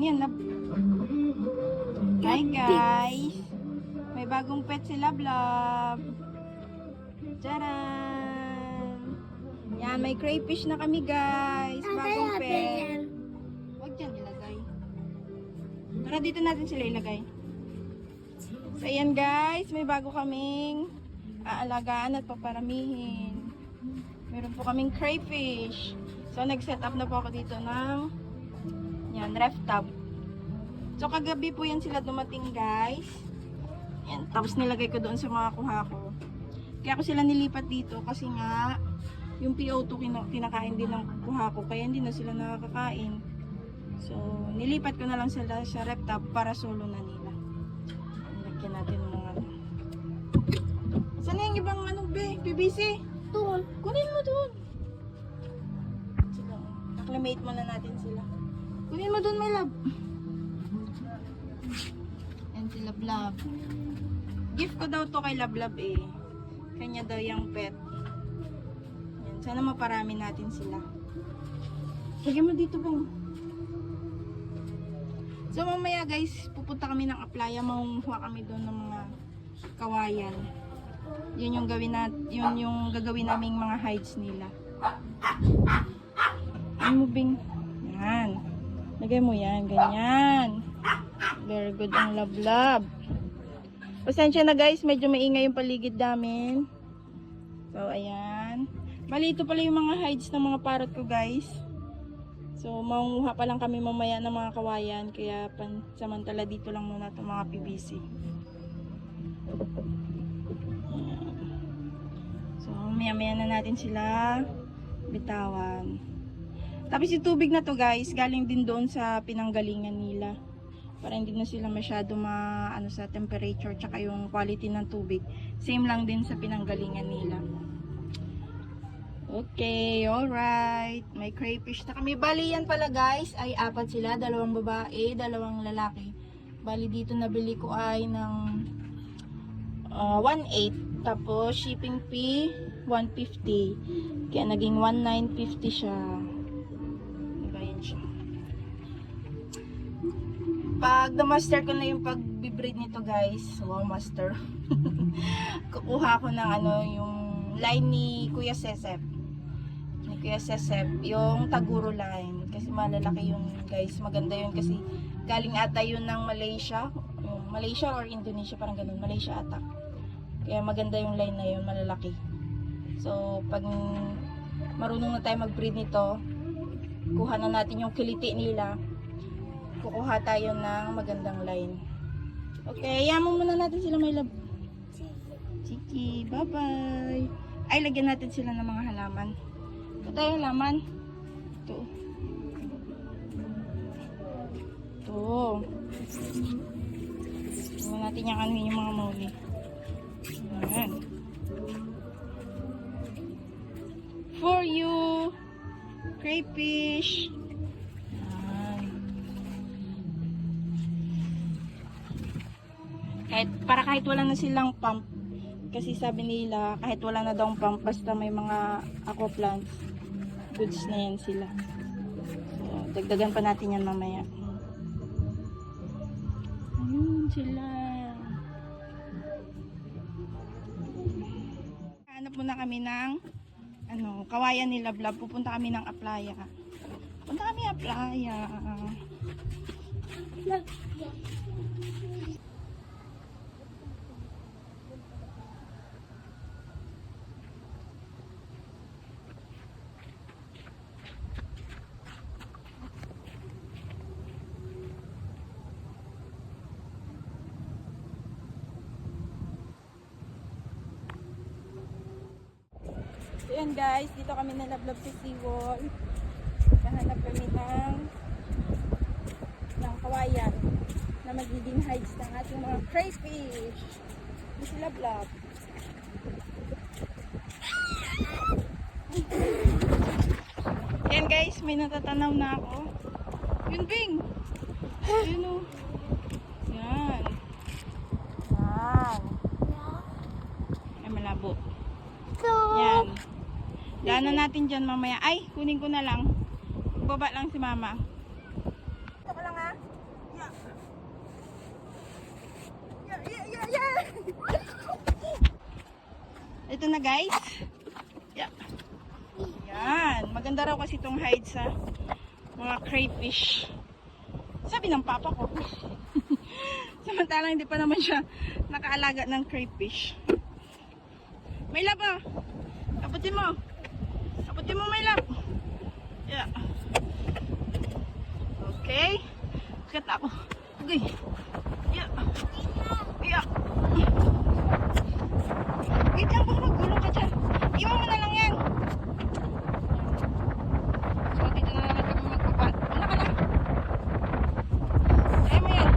Ano yan, lab? Hi guys! May bagong pet si Lablab. Tcharan! Yan, may crayfish na kami guys. Bagong pet. Huwag dyan ilagay. Tara, dito natin sila ilagay. So ayan guys, may bago kaming aalagaan at paparamihin. Meron po kaming crayfish. So nag-set up na po ako dito ng yan, ref tub. So kagabi po yan sila dumating guys. Yan, tapos nilagay ko doon sa mga kuha ko. Kaya ko sila nilipat dito kasi nga yung PO2 kinakain din ng kuha ko, kaya hindi na sila nakakakain. So nilipat ko na lang sila sa ref tub para solo na nila. Lagyan natin ng mga saan na yung ibang ano be? BBC? Doon. Kunin mo doon. Sila. Acclimate muna natin sila. Kunin mo doon, my love. Yan si Lablab. Gift ko daw to kay Lablab eh. Kanya daw yung pet. Yan. Sana maparami natin sila. Lagyan mo dito ba? So mamaya guys, pupunta kami ng Aplaya. Mangunguha kami doon ng mga kawayan. Yun yung gagawin naming mga hides nila. Moving. Yan. Lagay mo yan, ganyan. Very good ang Lablab. Pasensya na guys, medyo maingay yung paligid namin. So ayan. Bali ito pala yung mga hides ng mga parrot ko guys. So mangunguha pa lang kami mamaya ng mga kawayan, kaya pansamantala dito lang muna itong mga PVC. So, maya-maya na natin sila bitawan. Tapos yung tubig na to guys, galing din doon sa pinanggalingan nila. Para hindi na sila masyado sa temperature tsaka yung quality ng tubig. Same lang din sa pinanggalingan nila. Okay, alright. May crayfish na kami. Bali yan pala guys, ay apat sila. Dalawang babae, dalawang lalaki. Bali dito nabili ko ay ng 1.8. Tapos, shipping fee, 150. Kaya, naging 1,950 siya. Diba yan siya. Pag na-master ko na yung pag-breed nito, guys. Wow, master. Kukuha ko ng yung line ni Kuya Sesep. Ni Kuya Sesep. Yung Taguro line. Kasi malalaki yun, guys. Maganda yun kasi galing ata yun ng Malaysia. Malaysia or Indonesia, parang ganun. Malaysia ata. Kaya maganda yung line na yun, malalaki. So, pag marunong na tayo mag-breed nito, kuha na natin yung kiliti nila. Kukuha tayo ng magandang line. Okay, yaman muna natin sila, my love. Sige, bye-bye. Ay, lagyan natin sila ng mga halaman. Ito tayo halaman. Ito. Ito. Tingnan natin yung mga muli. Ayan. For you, crayfish. Ayan. Kahit wala na silang pump, kasi sabi nila kahit wala na daw pump, basta may mga aqua plants, goods na yan sila. So, dagdagan pa natin yan mamaya. Ayun sila. Hanap muna kami ng kawayan ni Lablab. Pupunta kami ng Aplaya. Punta kami Aplaya. So yan guys, dito kami nalablab sa seawall. Nahanap kami ng kawayan na magiging hides ng ating mga crayfish. Hindi sila Lablab. Yan guys, may natatanaw na ako. Yun Bing! Yun o. Yan. Yan. Ay malabo. Yan. Daanan natin dyan mamaya. Ay, kunin ko na lang. Baba lang si mama. Ito ko lang ha. Ito na guys. Yeah. Yan. Maganda raw kasi itong hide sa mga crayfish. Sabi ng papa ko. Samantalang hindi pa naman siya nakaalaga ng crayfish. May lab ah. Abutin mo. Abutin mo may lab. Yeah. Okay. Kat ako. Okay. Yeah. Yeah. Wait lang, baka magulong ka dyan. Iwan mo na lang yan. So, dito na naman kami magpapat. Una ka lang. Ayaw mo yan.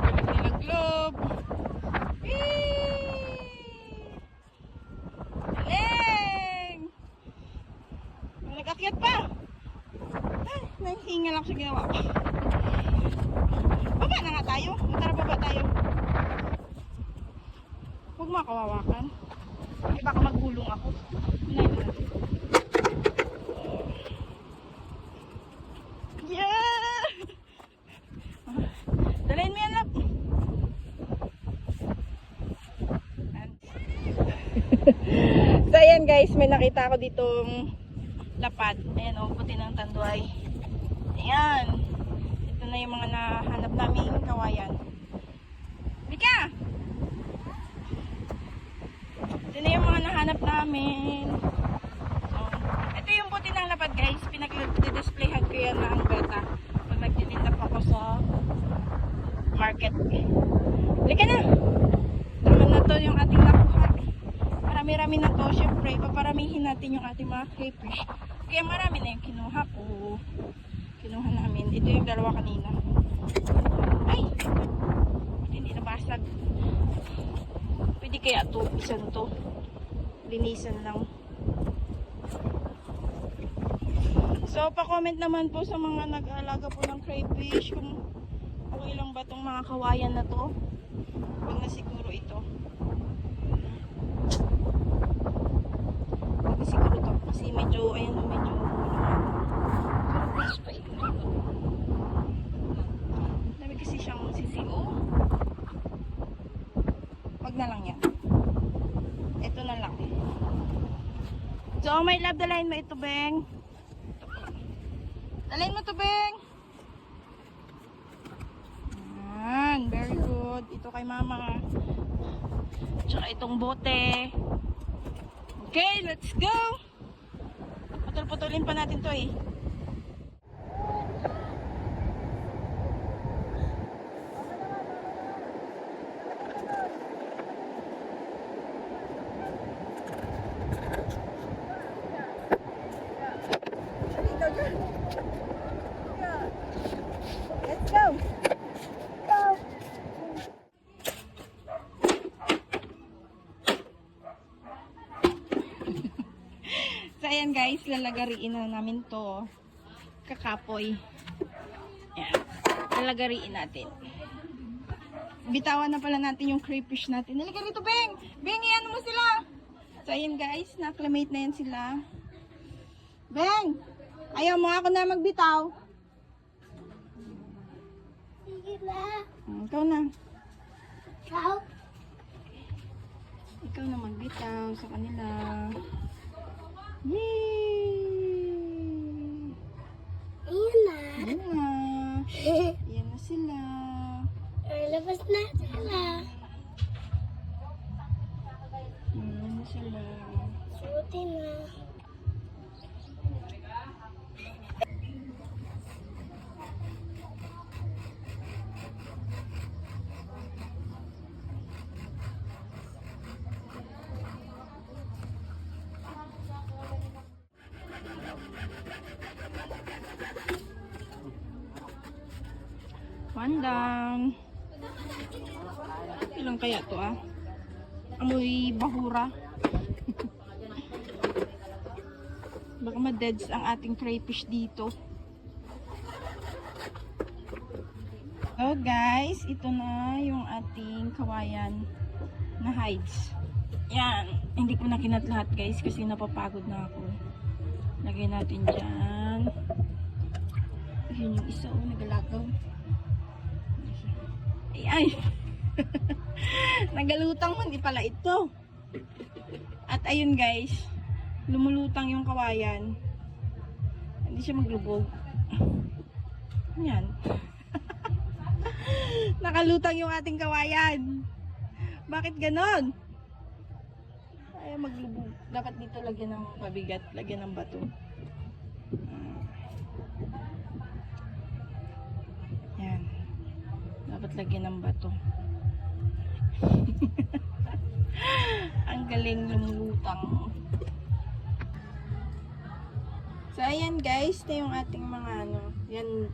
Galing nila globe. Galing! Nag-akyat pa. Ay, nahinga lang sa ginawa ko. Baba na nga tayo. Tara, baba tayo. Huwag makawawakan. Eh, baka maggulong ako. Unahin na natin. Yeah! Dalayin mo yan, lap. So, ayan guys. May nakita ako ditong lapad. Ayan o, puti ng tanduay. Ayan. Ito na yung mga nahanap naming kawayan. Bika! Ito na yung mga nahanap namin. So, ito yung puti ng lapad guys. Pinag-displayhan ko yan na ang beta. Pag nagtitinda pa ako sa market. Halika na! Tama na to yung ating nakuha. Marami-rami na to. Siyempre, paparamihin natin yung ating mga crayfish. Kaya marami na yung kinuha ko. Kinuha namin. Ito yung dalawa kanina. Ay! Hindi nabasag. Pwede kaya ito, isan to. Linisan lang. So, pa-comment naman po sa mga nag-aalaga po ng crayfish kung okay lang ba itong mga kawayan na to. Huwag na siguro ito. Huwag na siguro to. Kasi medyo, ayan o, medyo pero fresh pa ito. Dami kasi siyang sisiyo. Huwag na lang yan. Ito na lang. So, my love, dalahin mo ito, Beng. Dalahin mo ito, Beng. Ayan, very good. Ito kay mama. Tsaka itong bote. Okay, let's go. Putol-putulin pa natin to eh. Let's go. Go. So ayan guys, lalagariin na namin to. Kakapoy. Ayan. Lalagariin natin. Bitawan na pala natin yung crayfish natin. Nalagay rito, Beng! Beng, iyan mo sila! So ayan guys, na-acclimate na yan sila. Beng! Ayaw mo ako na magbitaw. Sige na. Ikaw na. Ikaw? Ikaw na magbitaw sa kanila. Yay! Ayun na. Ayan na. Ayan na sila. Labas na sila. Ayan na sila. Suti na. Pandang. Ilang kaya to ah? Amoy bahura. Baka ma-deads ang ating crayfish dito. So guys, ito na yung ating kawayan na hides. Yan. Hindi ko na kinat lahat guys kasi napapagod na ako. Lagay natin dyan. Yun yung isa oh, nagalagaw. Ay. Nagalutang man di pala ito. At ayun guys, lumulutang yung kawayan. Hindi siya maglubog. Yan. Nakalutang yung ating kawayan. Bakit ganon? Ay, maglubog. Dapat dito lagyan ng mabigat, lagyan ng bato. Yan. Dapat lagyan ng bato. Ang galing lumulutang. So, ayan guys, ito yung ating mga ano. Yan,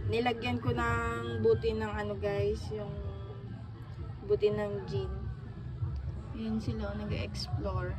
nilagyan ko ng buti ng ano guys, yung buti ng gin. Ayan sila, nag-explore.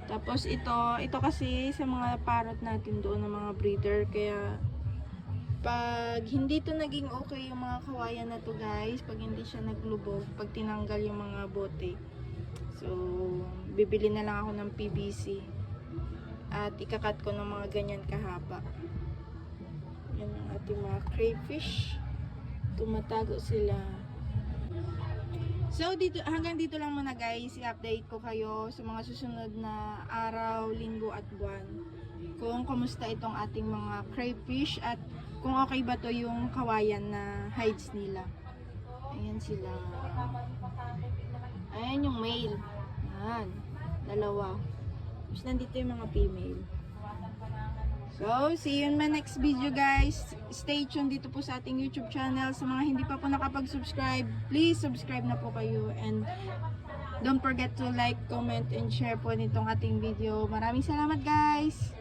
Tapos ito kasi sa mga parrot natin doon ng mga breeder, kaya pag hindi to naging okay yung mga kawayan na to guys, pag hindi siya naglubog, pag tinanggal yung mga bote, so bibili na lang ako ng PVC at ikakat ko ng mga ganyan kahaba. Yan ang ating mga crayfish, tumatago sila. So dito, hanggang dito lang muna guys, i-update ko kayo sa mga susunod na araw, linggo at buwan kung kumusta itong ating mga crayfish at kung okay ba to yung kawayan na hides nila. Ayan sila. Ayan yung male. Ayan. Dalawa. Tapos nandito yung mga female. So, see you in my next video guys. Stay tuned dito po sa ating YouTube channel. Sa mga hindi pa po nakapag-subscribe, please subscribe na po kayo. And don't forget to like, comment, and share po nitong ating video. Maraming salamat guys!